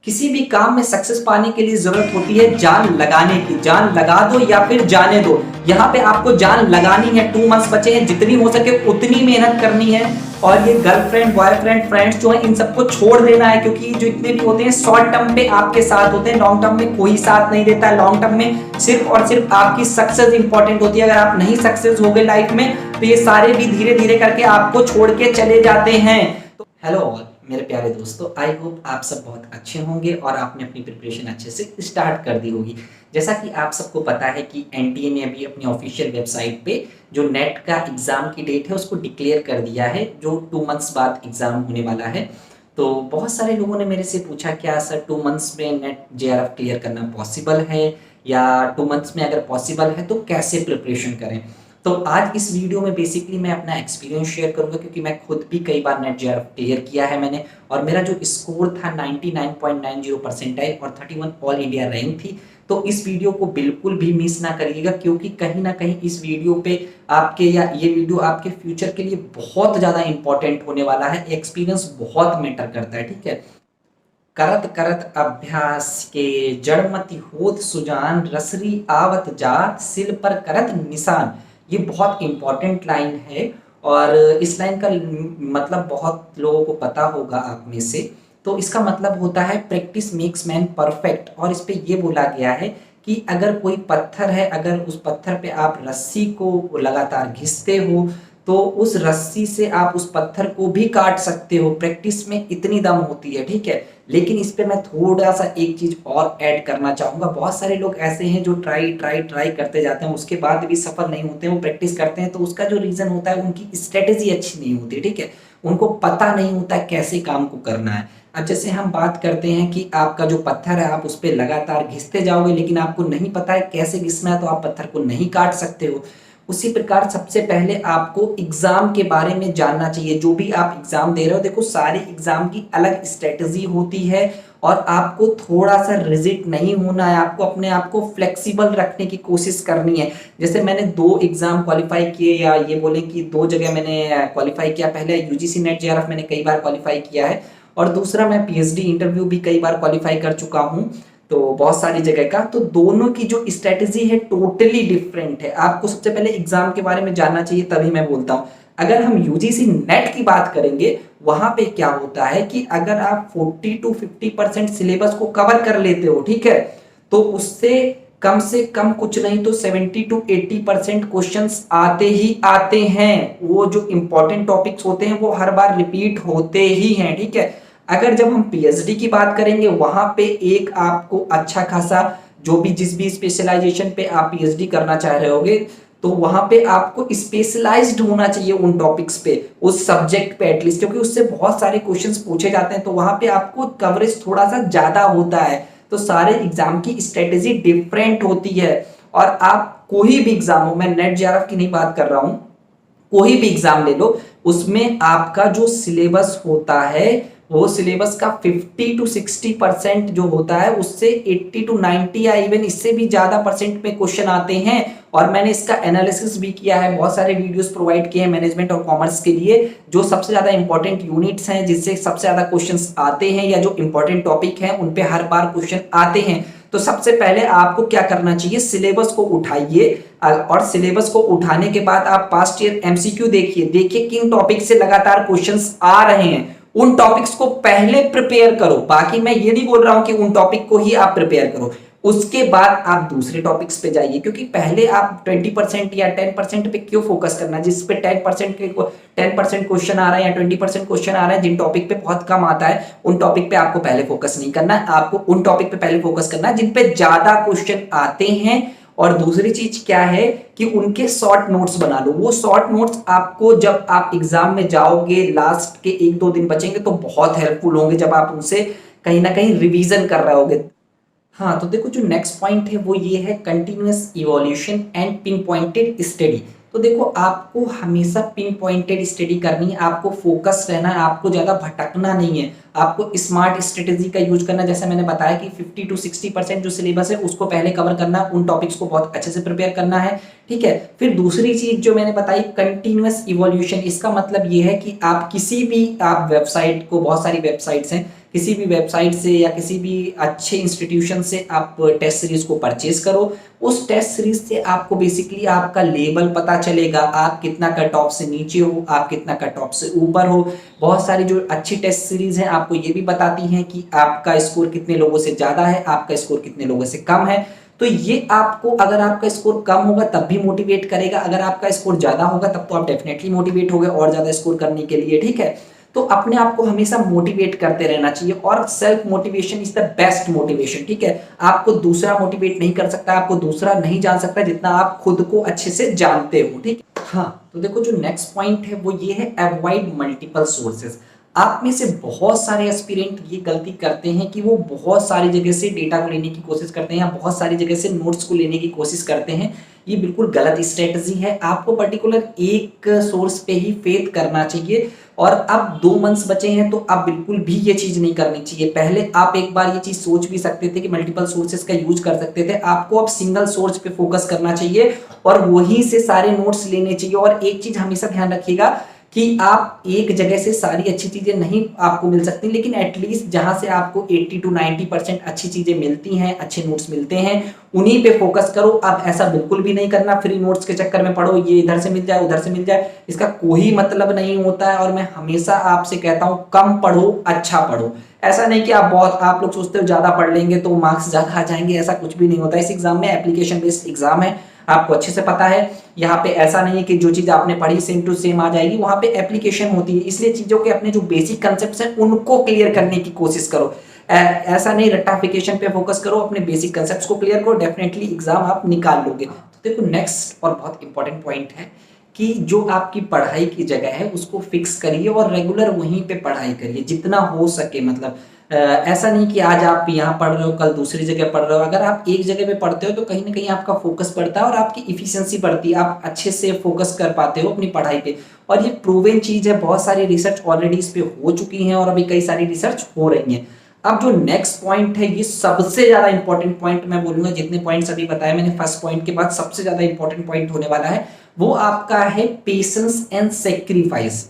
किसी भी काम में सक्सेस पाने के लिए जरूरत होती है जान लगाने की। जान लगा दो या फिर जाने दो। यहाँ पे आपको जान लगानी है। 2 मंथ्स बचे हैं, जितनी हो सके उतनी मेहनत करनी है। और ये गर्लफ्रेंड बॉयफ्रेंड फ्रेंड्स जो है इन सबको छोड़ देना है, क्योंकि जो इतने भी होते हैं शॉर्ट टर्म पे आपके साथ होते हैं, लॉन्ग टर्म में कोई साथ नहीं देता है। लॉन्ग टर्म में सिर्फ और सिर्फ आपकी सक्सेस इंपॉर्टेंट होती है। अगर आप नहीं सक्सेस हो गए लाइफ में तो ये सारे भी धीरे धीरे करके आपको छोड़ के चले जाते हैं। तो हेलो ऑल मेरे प्यारे दोस्तों, आई होप आप सब बहुत अच्छे होंगे और आपने अपनी प्रिपरेशन अच्छे से स्टार्ट कर दी होगी। जैसा कि आप सबको पता है कि एनटीए ने अभी अपनी ऑफिशियल वेबसाइट पे जो नेट का एग्ज़ाम की डेट है उसको डिक्लेयर कर दिया है, जो 2 मंथ्स बाद एग्ज़ाम होने वाला है। तो बहुत सारे लोगों ने मेरे से पूछा क्या सर 2 मंथ्स में नेट जेआरएफ क्लियर करना पॉसिबल है, या 2 मंथ्स में अगर पॉसिबल है तो कैसे प्रिपरेशन करें। तो आज इस वीडियो में बेसिकली मैं अपना एक्सपीरियंस शेयर करूंगा, क्योंकि मैं खुद भी कई बार नेट जेआरएफ क्लियर किया है मैंने, और मेरा जो स्कोर था 99.90 परसेंटाइल और 31 ऑल इंडिया रैंक थी। तो इस वीडियो को बिल्कुल भी मिस ना करिएगा, क्योंकि कहीं ना कहीं इस वीडियो पे आपके या ये वीडियो आपके फ्यूचर के लिए बहुत ज़्यादा इंपॉर्टेंट होने वाला है। एक्सपीरियंस बहुत मैटर करता है, ठीक है। करत करत अभ्यास के जड़मति होत सुजान, रसरी आवत जात सिल पर करत निशान। ये बहुत इंपॉर्टेंट लाइन है, और इस लाइन का मतलब बहुत लोगों को पता होगा आप में से। तो इसका मतलब होता है प्रैक्टिस मेक्स मैन परफेक्ट। और इस पे ये बोला गया है कि अगर कोई पत्थर है, अगर उस पत्थर पे आप रस्सी को लगातार घिसते हो तो उस रस्सी से आप उस पत्थर को भी काट सकते हो। प्रैक्टिस में इतनी दम होती है, ठीक है। लेकिन इस पे मैं थोड़ा सा एक चीज और ऐड करना चाहूंगा। बहुत सारे लोग ऐसे हैं जो ट्राई ट्राई ट्राई करते जाते हैं, उसके बाद भी सफल नहीं होते हैं। वो प्रैक्टिस करते हैं तो उसका जो रीजन होता है उनकी स्ट्रेटेजी अच्छी नहीं होती, ठीक है। उनको पता नहीं होता कैसे काम को करना है। अब जैसे हम बात करते हैं कि आपका जो पत्थर है आप उस पर लगातार घिसते जाओगे, लेकिन आपको नहीं पता है कैसे घिसना है, तो आप पत्थर को नहीं काट सकते हो। उसी प्रकार सबसे पहले आपको एग्जाम के बारे में जानना चाहिए। जो भी आप एग्जाम दे रहे हो, देखो सारे एग्जाम की अलग स्ट्रेटजी होती है, और आपको थोड़ा सा रिजिड नहीं होना है। आपको अपने आप को फ्लेक्सिबल रखने की कोशिश करनी है। जैसे मैंने 2 एग्जाम क्वालिफाई किए, या ये बोले कि 2 जगह मैंने क्वालिफाई किया। पहले यूजीसी नेट जेआरएफ मैंने कई बार क्वालिफाई किया है, और दूसरा मैं पीएचडी इंटरव्यू भी कई बार क्वालिफाई कर चुका हूँ, तो बहुत सारी जगह का। तो दोनों की जो स्ट्रेटेजी है टोटली डिफरेंट है। आपको सबसे पहले एग्जाम के बारे में जानना चाहिए, तभी मैं बोलता हूँ। अगर हम यूजीसी नेट की बात करेंगे, वहां पे क्या होता है कि अगर आप 40 to 50% सिलेबस को कवर कर लेते हो, ठीक है, तो उससे कम से कम कुछ नहीं तो 70 to 80% क्वेश्चंस आते ही आते हैं। वो जो इंपॉर्टेंट टॉपिक्स होते हैं वो हर बार रिपीट होते ही हैं, ठीक है। अगर जब हम पीएचडी की बात करेंगे, वहां पे एक आपको अच्छा खासा जो भी जिस भी स्पेशलाइजेशन पे आप पीएचडी करना चाह रहे होगे, तो वहां पे आपको स्पेशलाइज्ड होना चाहिए उन टॉपिक्स पे, उस सब्जेक्ट पे एटलीस्ट, क्योंकि उससे बहुत सारे क्वेश्चंस पूछे जाते हैं। तो वहां पे आपको कवरेज थोड़ा सा ज्यादा होता है। तो सारे एग्जाम की स्ट्रेटेजी डिफरेंट होती है। और आप कोई भी एग्जाम हो, मैं नेट जेआरएफ की नहीं बात कर रहा हूं, कोई भी एग्जाम ले लो, उसमें आपका जो सिलेबस होता है वो सिलेबस का 50 to 60% जो होता है, उससे 80 to 90 या इवन इससे भी ज्यादा परसेंट में क्वेश्चन आते हैं। और मैंने इसका एनालिसिस भी किया है, बहुत सारे वीडियोस प्रोवाइड किए हैं मैनेजमेंट और कॉमर्स के लिए, जो सबसे ज्यादा इंपॉर्टेंट यूनिट्स हैं, जिससे सबसे ज्यादा क्वेश्चंस आते हैं, या जो इंपॉर्टेंट टॉपिक हैं उन पे हर बार क्वेश्चन आते हैं। तो सबसे पहले आपको क्या करना चाहिए, सिलेबस को उठाइए, और सिलेबस को उठाने के बाद आप पास्ट ईयर एमसीक्यू देखिए किन टॉपिक से लगातार क्वेश्चंस आ रहे हैं, उन टॉपिक्स को पहले प्रिपेयर करो। बाकी मैं ये नहीं बोल रहा हूं कि उन टॉपिक को ही आप प्रिपेयर करो, उसके बाद आप दूसरे टॉपिक्स पे जाइए। क्योंकि पहले आप 20% या 10% पे क्यों फोकस करना, जिस पे 10% क्वेश्चन आ रहा है या 20% क्वेश्चन आ रहा है, जिन टॉपिक पे बहुत कम आता है, उन टॉपिक पे आपको पहले फोकस नहीं करना है। आपको उन टॉपिक पे पहले फोकस करना है जिन पे ज्यादा क्वेश्चन आते हैं। और दूसरी चीज क्या है कि उनके शॉर्ट नोट्स बना लो। वो शॉर्ट नोट्स आपको जब आप एग्जाम में जाओगे, लास्ट के 1-2 दिन बचेंगे, तो बहुत हेल्पफुल होंगे जब आप उनसे कहीं ना कहीं रिवीजन कर रहे होगे। हाँ, तो देखो जो नेक्स्ट पॉइंट है वो ये है continuous evolution and pin pointed study. तो देखो आपको हमेशा पिन पॉइंटेड स्टडी करनी है, आपको फोकस रहना है, आपको ज्यादा भटकना नहीं है। आपको स्मार्ट स्ट्रेटेजी का यूज करना, जैसे मैंने बताया कि 50 to 60% जो सिलेबस है उसको पहले कवर करना, उन टॉपिक्स को बहुत अच्छे से प्रिपेयर करना है, ठीक है। फिर दूसरी चीज जो मैंने बताई कंटिन्यूअस इवोल्यूशन, इसका मतलब ये है कि आप किसी भी आप वेबसाइट को, बहुत सारी वेबसाइट्स हैं, किसी भी वेबसाइट से या किसी भी अच्छे इंस्टीट्यूशन से आप टेस्ट सीरीज को परचेज करो। उस टेस्ट सीरीज से आपको बेसिकली आपका लेवल पता चलेगा, आप कितना कट ऑफ से नीचे हो, आप कितना कट ऑफ से ऊपर हो। बहुत सारी जो अच्छी टेस्ट सीरीज हैं आपको ये भी बताती हैं कि आपका स्कोर कितने लोगों से ज्यादा है, आपका स्कोर कितने लोगों से कम है। तो ये आपको, अगर आपका स्कोर कम होगा तब भी मोटिवेट करेगा, अगर आपका स्कोर ज्यादा होगा तब तो आप डेफिनेटली मोटिवेट होगे और ज्यादा स्कोर करने के लिए, ठीक है। तो अपने आप को हमेशा मोटिवेट करते रहना चाहिए और self motivation is the best motivation, ठीक है। आपको दूसरा मोटिवेट नहीं कर सकता, आपको दूसरा नहीं जान सकता जितना आप खुद को अच्छे से जानते हो, ठीक। हाँ, तो देखो जो नेक्स्ट पॉइंट है वो ये है, अवॉइड मल्टीपल सोर्सेज। आप में से बहुत सारे एस्पिरेंट ये गलती करते हैं कि वो बहुत सारी जगह से डेटा को लेने की कोशिश करते हैं या बहुत सारी जगह से नोट्स को लेने की कोशिश करते हैं। ये बिल्कुल गलत स्ट्रेटजी है। आपको पर्टिकुलर एक सोर्स पे ही फेथ करना चाहिए। और अब 2 मंथ्स बचे हैं तो आप बिल्कुल भी ये चीज नहीं करनी चाहिए। पहले आप एक बार ये चीज सोच भी सकते थे कि मल्टीपल सोर्सेज का यूज कर सकते थे। आपको अब सिंगल सोर्स पे फोकस करना चाहिए और वहीं से सारे नोट्स लेने चाहिए। और एक चीज हमेशा ध्यान रखिएगा कि आप एक जगह से सारी अच्छी चीजें नहीं आपको मिल सकती, लेकिन एटलीस्ट जहां से आपको 80 to 90% अच्छी चीजें मिलती हैं, अच्छे नोट्स मिलते हैं, उन्हीं पे फोकस करो। अब ऐसा बिल्कुल भी नहीं करना फ्री नोट्स के चक्कर में पढ़ो, ये इधर से मिल जाए उधर से मिल जाए, इसका कोई मतलब नहीं होता है। और मैं हमेशा आपसे कहता हूं कम पढ़ो, अच्छा पढ़ो। ऐसा नहीं कि आप लोग सोचते हो ज्यादा पढ़ लेंगे तो मार्क्स ज्यादा आ जाएंगे, ऐसा कुछ भी नहीं होता। इस एग्जाम में एप्लीकेशन बेस्ड एग्जाम है, आपको अच्छे से पता है। यहाँ पे ऐसा नहीं है कि जो चीज आपने पढ़ी सेम टू सेम आ जाएगी, वहां पे एप्लीकेशन होती है। इसलिए चीजों के अपने जो बेसिक कंसेप्ट्स हैं उनको क्लियर करने की कोशिश करो। ऐसा नहीं रट्टाफिकेशन पे फोकस करो, अपने बेसिक कंसेप्ट्स को क्लियर करो, डेफिनेटली एग्जाम आप निकाल लोगे। तो देखो नेक्स्ट और बहुत इंपॉर्टेंट पॉइंट है कि जो आपकी पढ़ाई की जगह है उसको फिक्स करिए और रेगुलर वहीं पे पढ़ाई करिए जितना हो सके। मतलब ऐसा नहीं कि आज आप यहाँ पढ़ रहे हो कल दूसरी जगह पढ़ रहे हो। अगर आप एक जगह पे पढ़ते हो तो कहीं ना कहीं आपका फोकस बढ़ता है और आपकी इफिशियंसी बढ़ती है, आप अच्छे से फोकस कर पाते हो अपनी पढ़ाई पे। और ये प्रूवन चीज है, बहुत सारी रिसर्च ऑलरेडी इस पे हो चुकी है और अभी कई सारी रिसर्च हो रही है। अब जो नेक्स्ट पॉइंट है ये सबसे ज्यादा इंपॉर्टेंट पॉइंट मैं बोलूंगा। जितने पॉइंट्स अभी बताए मैंने फर्स्ट पॉइंट के बाद सबसे ज्यादा इंपॉर्टेंट पॉइंट होने वाला है, वो आपका है पेशेंस एंड सेक्रीफाइस।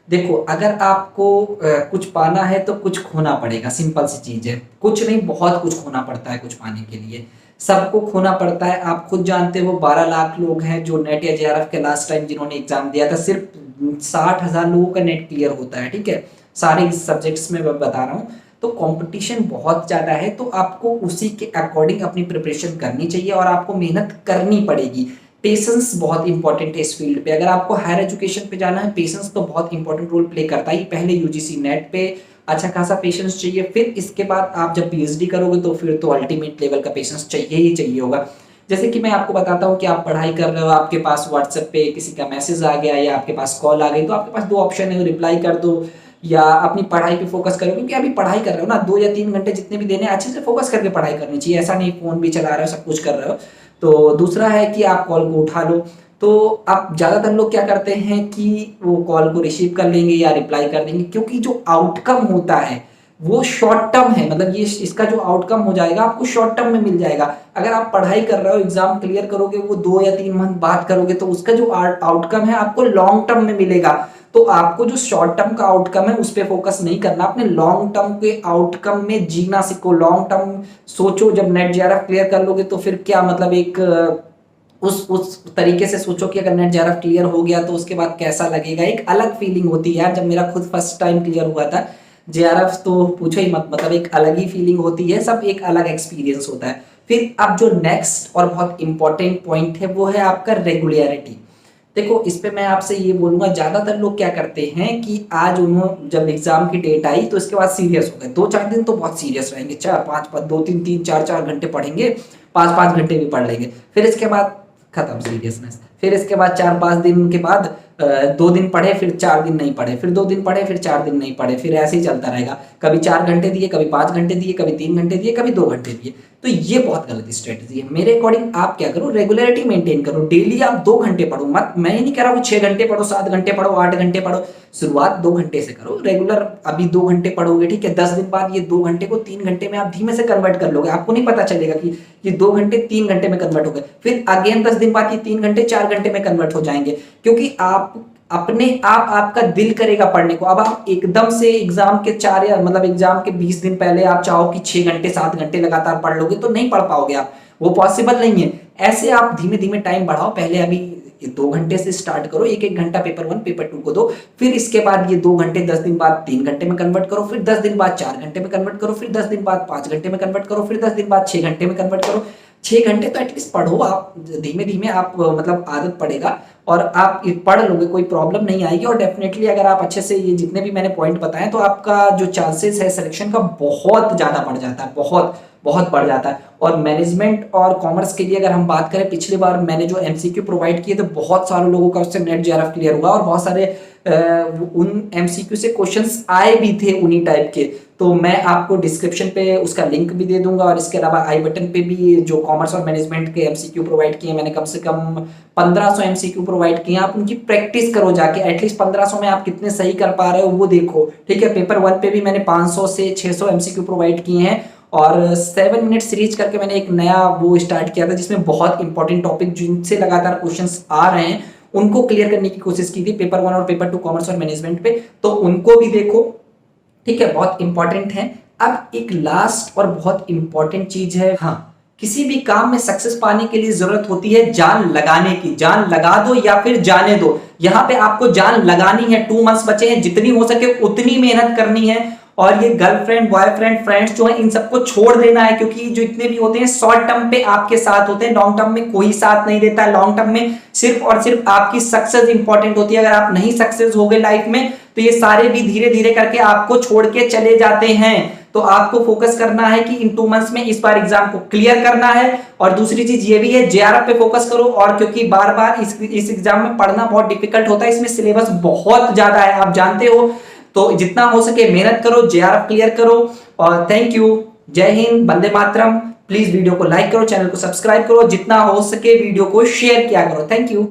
देखो अगर आपको कुछ पाना है तो कुछ खोना पड़ेगा, सिंपल सी चीज है। कुछ नहीं, बहुत कुछ खोना पड़ता है कुछ पाने के लिए, सबको खोना पड़ता है। आप खुद जानते हो 12 लाख लोग हैं जो नेट या जेआरएफ के लास्ट टाइम जिन्होंने एग्जाम दिया था, सिर्फ 60,000 लोगों का नेट क्लियर होता है, ठीक है, सारे सब्जेक्ट्स में मैं बता रहा हूँ। तो कंपटीशन बहुत ज्यादा है, तो आपको उसी के अकॉर्डिंग अपनी प्रिपरेशन करनी चाहिए और आपको मेहनत करनी पड़ेगी। पेशेंस बहुत इंपॉर्टेंट है इस फील्ड पे। अगर आपको हायर एजुकेशन पे जाना है, पेशेंस तो बहुत इंपॉर्टेंट रोल प्ले करता है। पहले यूजीसी नेट पे अच्छा खासा पेशेंस चाहिए, फिर इसके बाद आप जब पीएचडी करोगे तो फिर तो अल्टीमेट लेवल का पेशेंस चाहिए ही चाहिए होगा। जैसे कि मैं आपको बताता हूँ कि आप पढ़ाई कर रहे हो, आपके पास व्हाट्सएप पे किसी का मैसेज आ गया या आपके पास कॉल आ गई, तो आपके पास 2 ऑप्शन है, रिप्लाई कर दो या अपनी पढ़ाई पे फोकस करो। क्योंकि अभी पढ़ाई कर रहे हो ना, 2 या 3 घंटे जितने भी देने, अच्छे से फोकस करके पढ़ाई करनी चाहिए। ऐसा नहीं फोन भी चला रहे हो, सब कुछ कर रहे हो। तो दूसरा है कि आप कॉल को उठा लो। तो अब ज्यादातर लोग क्या करते हैं कि वो कॉल को रिसीव कर लेंगे या रिप्लाई कर देंगे, क्योंकि जो आउटकम होता है वो शॉर्ट टर्म है। मतलब ये इसका जो आउटकम हो जाएगा आपको शॉर्ट टर्म में मिल जाएगा। अगर आप पढ़ाई कर रहे हो, एग्जाम क्लियर करोगे, वो 2 या 3 मंथ बाद करोगे, तो उसका जो आउटकम है आपको लॉन्ग टर्म में मिलेगा। तो आपको जो शॉर्ट टर्म का आउटकम है उस पर फोकस नहीं करना, अपने लॉन्ग टर्म के आउटकम में जीना सीखो। लॉन्ग टर्म सोचो, जब नेट जेआरएफ क्लियर कर लोगे तो फिर क्या मतलब एक उस तरीके से सोचो कि अगर नेट जेआरएफ क्लियर हो गया तो उसके बाद कैसा लगेगा। एक अलग फीलिंग होती है यार। जब मेरा खुद फर्स्ट टाइम क्लियर हुआ था जेआरएफ तो पूछो ही मत, मतलब एक अलग ही फीलिंग होती है, सब एक अलग एक्सपीरियंस होता है। फिर अब जो नेक्स्ट और बहुत इंपॉर्टेंट पॉइंट है वो है आपका रेगुलरिटी। देखो इस पे मैं आपसे ये बोलूंगा, ज्यादातर लोग क्या करते हैं कि आज उन्होंने जब एग्जाम की डेट आई तो इसके बाद सीरियस हो गए। 2-4 दिन तो बहुत सीरियस रहेंगे, 4-5 2-3 4-4 घंटे पढ़ेंगे, 5-5 घंटे भी पढ़ लेंगे। फिर इसके बाद खत्म सीरियसनेस। फिर इसके बाद 4-5 दिन के बाद 2 दिन पढ़े, फिर 4 दिन नहीं पढ़े, फिर 2 दिन पढ़े, फिर 4 दिन नहीं पढ़े, फिर ऐसे ही चलता रहेगा। कभी 4 घंटे दिए, कभी 5 घंटे दिए, कभी 3 घंटे दिए, कभी 2 घंटे दिए। तो ये बहुत गलत स्ट्रेटजी है। मेरे अकॉर्डिंग आप क्या करो, रेगुलरिटी मेंटेन करो। डेली आप 2 घंटे पढ़ो, मत मैं ये नहीं कह रहा हूँ 6 घंटे पढ़ो, 7 घंटे पढ़ो, 8 घंटे पढ़ो। शुरुआत 2 घंटे से करो रेगुलर। अभी 2 घंटे पढ़ोगे, ठीक है, 10 दिन बाद ये 2 घंटे को 3 घंटे में आप धीमे से कन्वर्ट कर लोगे। आपको नहीं पता चलेगा कि ये 2 घंटे 3 घंटे में कन्वर्ट हो गए। फिर अगेन 10 दिन बाद ये 3 घंटे 4 घंटे में कन्वर्ट हो जाएंगे, क्योंकि आप अपने आप आपका दिल करेगा पढ़ने को। अब आप एकदम से एग्जाम के 4 या मतलब एग्जाम के 20 दिन पहले आप चाहो कि 6 घंटे 7 घंटे लगातार पढ़ लोगे तो नहीं पढ़ पाओगे आप, वो पॉसिबल नहीं है। ऐसे आप धीमे धीमे टाइम बढ़ाओ, पहले अभी 2 घंटे से स्टार्ट करो, एक एक घंटा पेपर 1 पेपर 2 को दो, फिर इसके बाद ये 2 घंटे 10 दिन बाद 3 घंटे में कन्वर्ट करो, फिर 10 दिन बाद 4 घंटे में कन्वर्ट करो, फिर 10 दिन बाद 5 घंटे में कन्वर्ट करो, फिर 10 दिन बाद 6 घंटे में कन्वर्ट करो। 6 घंटे तो एटलीस्ट पढ़ो आप, धीमे धीमे आप मतलब आदत पड़ेगा और आप पढ़ लोगे, कोई प्रॉब्लम नहीं आएगी। और डेफिनेटली अगर आप अच्छे से ये जितने भी मैंने पॉइंट बताए तो आपका जो चांसेस है सिलेक्शन का बहुत ज्यादा बढ़ जाता है, बहुत बहुत बढ़ जाता है। और मैनेजमेंट और कॉमर्स के लिए अगर हम बात करें, पिछली बार मैंने जो एमसीक्यू प्रोवाइड किए तो बहुत सारे लोगों का उससे नेट जेआरएफ क्लियर हुआ और बहुत सारे उन एमसीक्यू से क्वेश्चंस आए भी थे उन्हीं टाइप के। तो मैं आपको डिस्क्रिप्शन पे उसका लिंक भी दे दूंगा और इसके अलावा आई बटन पे भी जो कॉमर्स और मैनेजमेंट के एमसीक्यू प्रोवाइड किए, मैंने कम से कम 1500 एमसीक्यू प्रोवाइड किए। आप उनकी प्रैक्टिस करो जाके, एटलीस्ट 1500 में आप कितने सही कर पा रहे हो वो देखो, ठीक है। पेपर 1 पे भी मैंने 500 से 600 एमसीक्यू प्रोवाइड किए हैं और 7 मिनट सीरीज करके मैंने एक नया वो स्टार्ट किया था जिसमें बहुत इंपॉर्टेंट टॉपिक जिनसे लगातार क्वेश्चंस आ रहे हैं उनको क्लियर करने की कोशिश की थी, पेपर 1 और पेपर 2 कॉमर्स और मैनेजमेंट पे, तो उनको भी देखो, ठीक है, बहुत इंपॉर्टेंट है। अब एक लास्ट और बहुत इंपॉर्टेंट चीज है, हाँ, किसी भी काम में सक्सेस पाने के लिए जरूरत होती है जान लगाने की। जान लगा दो या फिर जाने दो, यहाँ पे आपको जान लगानी है। 2 मंथ्स बचे हैं, जितनी हो सके उतनी मेहनत करनी है। और ये गर्लफ्रेंड बॉयफ्रेंड फ्रेंड्स जो है इन सबको छोड़ देना है, क्योंकि जो इतने भी होते हैं शॉर्ट टर्म पे आपके साथ होते हैं, लॉन्ग टर्म में कोई साथ नहीं देता है। लॉन्ग टर्म में सिर्फ और सिर्फ आपकी सक्सेस इंपॉर्टेंट होती है। अगर आप नहीं सक्सेस हो गए लाइफ में तो ये सारे भी धीरे धीरे करके आपको छोड़ के चले जाते हैं। तो आपको फोकस करना है कि इन 2 मंथ्स में इस बार एग्जाम को क्लियर करना है। और दूसरी चीज ये भी है, जेआरएफ पे फोकस करो, और क्योंकि बार बार इस एग्जाम में पढ़ना बहुत डिफिकल्ट होता है, इसमें सिलेबस बहुत ज्यादा है, आप जानते हो। तो जितना हो सके मेहनत करो, जेआरएफ क्लियर करो। और थैंक यू, जय हिंद, वंदे मातरम। प्लीज वीडियो को लाइक करो, चैनल को सब्सक्राइब करो, जितना हो सके वीडियो को शेयर किया करो। Thank you.